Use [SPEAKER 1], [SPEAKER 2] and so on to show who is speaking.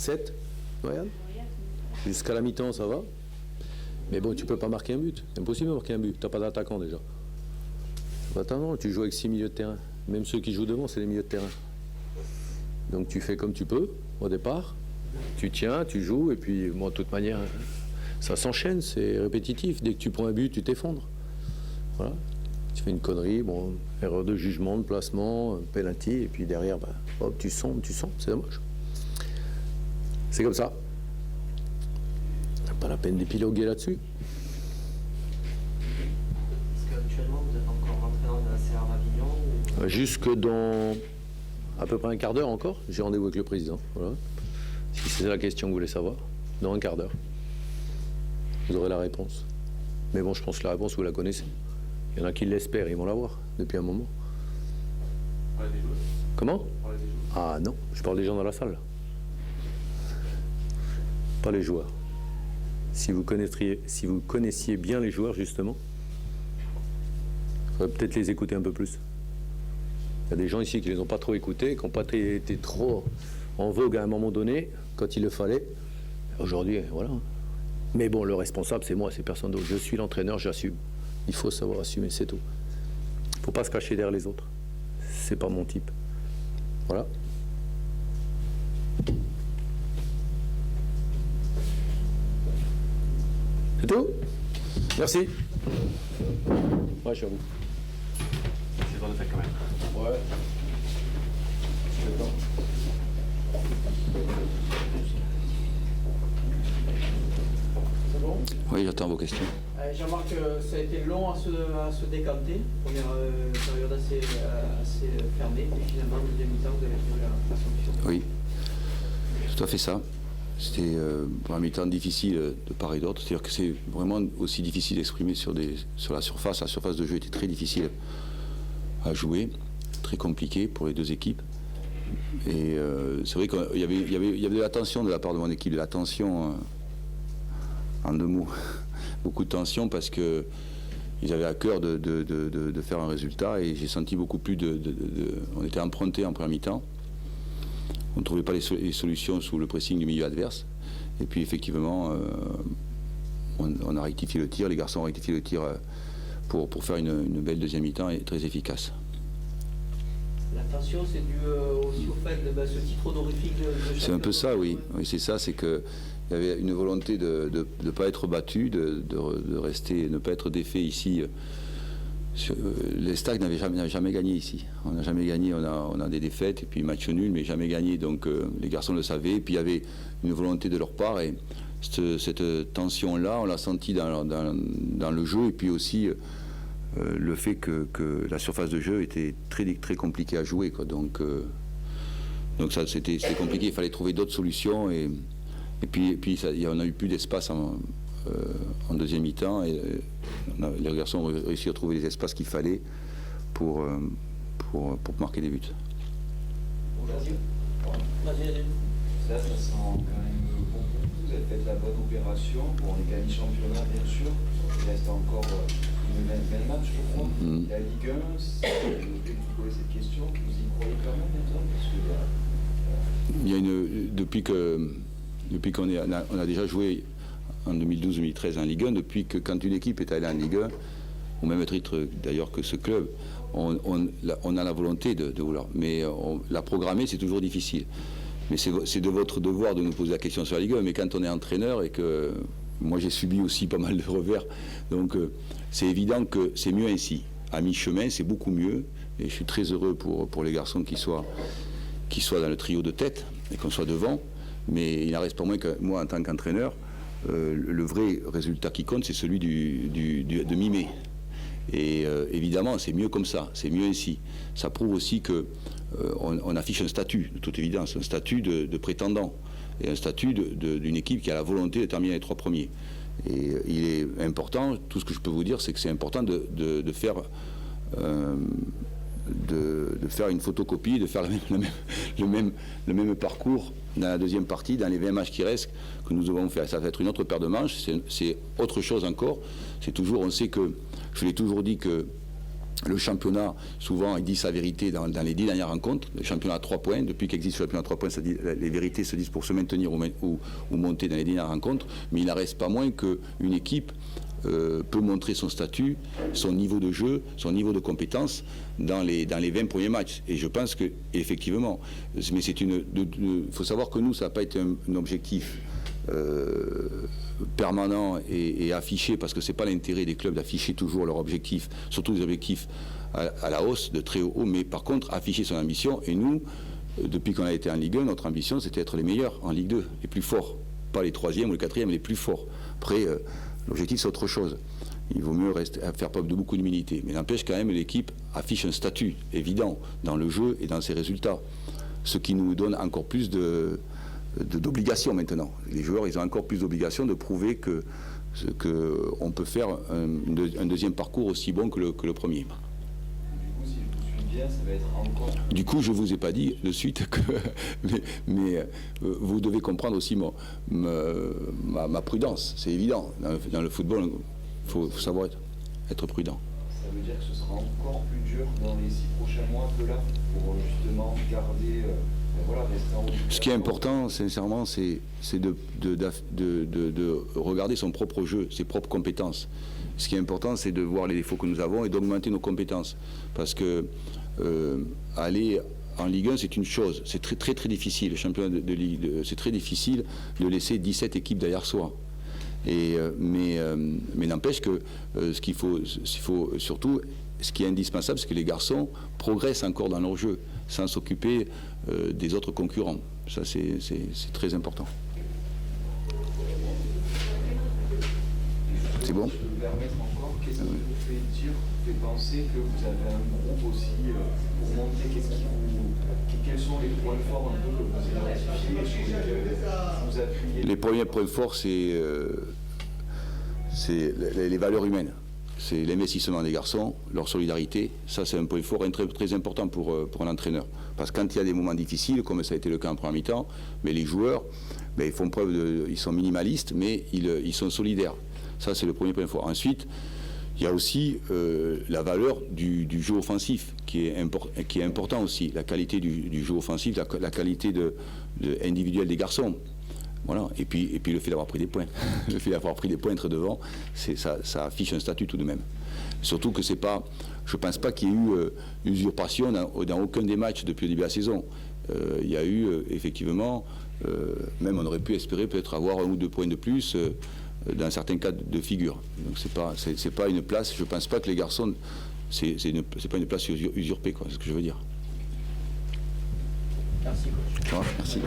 [SPEAKER 1] 7. Regarde. Jusqu'à la mi-temps, ça va. Mais bon, tu peux pas marquer un but. C'est impossible de marquer un but. Tu n'as pas d'attaquant déjà. Attends, tu joues avec 6 milieux de terrain. Même ceux qui jouent devant, c'est les milieux de terrain. Donc tu fais comme tu peux au départ. Tu tiens, tu joues, et puis bon, de toute manière, ça s'enchaîne, c'est répétitif. Dès que tu prends un but, tu t'effondres. Voilà. Tu fais une connerie, bon, erreur de jugement, de placement, penalty, et puis derrière, bah, hop, tu sombres, c'est dommage. C'est comme ça. Pas la peine d'épiloguer là-dessus.
[SPEAKER 2] Est-ce qu'actuellement vous êtes encore rentré dans la CR Avignon ou...
[SPEAKER 1] Jusque dans à peu près un quart d'heure encore, j'ai rendez-vous avec le président. Voilà. Si c'est la question que vous voulez savoir, dans un quart d'heure, vous aurez la réponse. Mais bon, je pense que la réponse, vous la connaissez. Il y en a qui l'espèrent, ils vont l'avoir depuis un moment.
[SPEAKER 3] On parle des joueurs.
[SPEAKER 1] Comment?
[SPEAKER 3] On parle des joueurs.
[SPEAKER 1] Ah non, je parle des gens dans la salle. Pas les joueurs. Si vous connaissiez bien les joueurs, justement, il faudrait peut-être les écouter un peu plus. Il y a des gens ici qui ne les ont pas trop écoutés, qui n'ont pas été trop en vogue à un moment donné, quand il le fallait. Aujourd'hui, voilà. Mais bon, le responsable, c'est moi, c'est personne d'autre. Je suis l'entraîneur, j'assume. Il faut savoir assumer, c'est tout. Il ne faut pas se cacher derrière les autres. C'est pas mon type. Voilà. C'est tout? Merci. Ouais, je suis à vous.
[SPEAKER 3] C'est dans le fait quand même.
[SPEAKER 1] Ouais. C'est bon?
[SPEAKER 4] Oui, j'attends vos questions.
[SPEAKER 2] Jean-Marc, ça a été long à se décanter. Première période assez fermée. Et finalement, deuxième mi-temps, vous avez trouvé la solution.
[SPEAKER 4] Oui, tout à fait ça. C'était un mi-temps difficile de part et d'autre. C'est-à-dire que c'est vraiment aussi difficile d'exprimer sur la surface. La surface de jeu était très difficile à jouer, très compliqué pour les deux équipes. Et c'est vrai qu'il y avait de la tension de la part de mon équipe, de la tension en deux mots. Beaucoup de tension parce que ils avaient à cœur de faire un résultat et j'ai senti beaucoup plus on était emprunté en première mi-temps. On ne trouvait pas les solutions sous le pressing du milieu adverse. Et puis effectivement, on a rectifié le tir, les garçons ont rectifié le tir pour faire une belle deuxième mi-temps et très efficace.
[SPEAKER 2] La tension, c'est dû aussi au fait de ce titre honorifique de
[SPEAKER 4] c'est un peu ça, oui. Oui, c'est ça, c'est qu'il y avait une volonté de ne pas être battu, de rester, ne pas être défait ici. Les Stags n'avaient jamais gagné ici. On n'a jamais gagné, on a des défaites et puis match nul, mais jamais gagné. Donc les garçons le savaient. Et puis il y avait une volonté de leur part et cette tension-là, on l'a senti dans le jeu et puis aussi le fait que la surface de jeu était très, très compliquée à jouer, quoi. Donc ça, c'était compliqué. Il fallait trouver d'autres solutions et puis on a eu plus d'espace en deuxième mi-temps et les garçons ont réussi à trouver les espaces qu'il fallait pour marquer des buts.
[SPEAKER 5] Ça sent quand même bon pour vous. Vous avez fait la bonne opération. Bon, on est gagné championnat, bien sûr. Il reste encore une 20 matchs, je crois. La Ligue 1, vous posez cette question, vous y croyez quand même maintenant
[SPEAKER 4] depuis qu'on a déjà joué en 2012-2013 en Ligue 1, depuis que quand une équipe est allée en Ligue 1, au même titre d'ailleurs que ce club, on a la volonté de vouloir. Mais la programmer, c'est toujours difficile. Mais c'est de votre devoir de nous poser la question sur la Ligue 1. Mais quand on est entraîneur et que moi j'ai subi aussi pas mal de revers, donc c'est évident que c'est mieux ainsi. À mi-chemin, c'est beaucoup mieux. Et je suis très heureux pour les garçons qui soient dans le trio de tête et qu'on soit devant. Mais il n'en reste pas moins que moi, en tant qu'entraîneur, le vrai résultat qui compte, c'est celui de mi-mai. Et évidemment, c'est mieux comme ça, c'est mieux ainsi. Ça prouve aussi que on affiche un statut, de toute évidence, un statut de prétendant, et un statut d'une équipe qui a la volonté de terminer les trois premiers. Et il est important, tout ce que je peux vous dire, c'est que c'est important de faire une photocopie, de faire le même parcours dans la deuxième partie, dans les 20 matchs qui restent, que nous devons faire. Ça va être une autre paire de manches, c'est autre chose encore. C'est toujours, on sait que, je l'ai toujours dit que Le championnat, souvent, il dit sa vérité dans les 10 dernières rencontres. Le championnat à 3 points, depuis qu'existe le championnat à 3 points, les vérités se disent pour se maintenir ou monter dans les dernières rencontres. Mais il n'en reste pas moins qu'une équipe peut montrer son statut, son niveau de jeu, son niveau de compétence dans les 20 premiers matchs. Et je pense que, effectivement, mais il faut savoir que nous, ça n'a pas été un objectif permanent et affiché, parce que ce n'est pas l'intérêt des clubs d'afficher toujours leurs objectifs, surtout des objectifs à la hausse, de très haut, mais par contre afficher son ambition. Et nous, depuis qu'on a été en Ligue 1, notre ambition c'était être les meilleurs en Ligue 2, les plus forts, pas les 3e ou les 4e, mais les plus forts. Après, l'objectif c'est autre chose. Il vaut mieux faire preuve de beaucoup d'humilité, mais n'empêche quand même l'équipe affiche un statut évident dans le jeu et dans ses résultats, ce qui nous donne encore plus d'obligations maintenant. Les joueurs, ils ont encore plus d'obligations de prouver qu'on peut faire un deuxième parcours aussi bon que le premier.
[SPEAKER 5] Du coup, si je vous suis bien, ça va être encore...
[SPEAKER 4] Du coup, je ne vous ai pas dit de suite que... Mais vous devez comprendre aussi ma prudence, c'est évident. Dans le football, il faut savoir être prudent.
[SPEAKER 5] Ça veut dire que ce sera encore plus dur dans les 6 prochains mois que là, pour justement garder... Ce
[SPEAKER 4] qui est important, sincèrement, c'est de regarder son propre jeu, ses propres compétences. Ce qui est important, c'est de voir les défauts que nous avons et d'augmenter nos compétences. Parce que aller en Ligue 1, c'est une chose. C'est très, très, très difficile. Le championnat de Ligue 2, c'est très difficile de laisser 17 équipes derrière soi. Mais n'empêche que il faut surtout, ce qui est indispensable, c'est que les garçons progressent encore dans leur jeu, sans s'occuper des autres concurrents. Ça, c'est très important. C'est bon ?
[SPEAKER 5] Je peux me permettre encore, qu'est-ce qui vous fait penser que vous avez un groupe aussi pour monter, quels sont les points forts un peu que vous identifiez, sur lesquels vous appuyez?
[SPEAKER 4] Les premiers points forts, c'est les valeurs humaines. C'est l'investissement des garçons, leur solidarité. Ça, c'est un point fort et très, très important pour un entraîneur. Parce que quand il y a des moments difficiles, comme ça a été le cas en première mi-temps, mais les joueurs, ils font preuve ils sont minimalistes, mais ils sont solidaires. Ça, c'est le premier point fort. Ensuite, il y a aussi la valeur du jeu offensif, qui est important aussi. La qualité du jeu offensif, la qualité individuelle des garçons. Voilà. Et puis le fait d'avoir pris des points. Le fait d'avoir pris des points, être devant, ça affiche un statut tout de même. Surtout que c'est pas, je ne pense pas qu'il y ait eu usurpation dans aucun des matchs depuis le début de la saison. Il y a eu effectivement, même on aurait pu espérer peut-être avoir 1 ou 2 points de plus dans certains cas de figure. Donc c'est pas une place, je ne pense pas que les garçons, c'est pas une place usurpée, quoi, c'est ce que je veux dire.
[SPEAKER 2] Merci, coach.
[SPEAKER 4] Merci.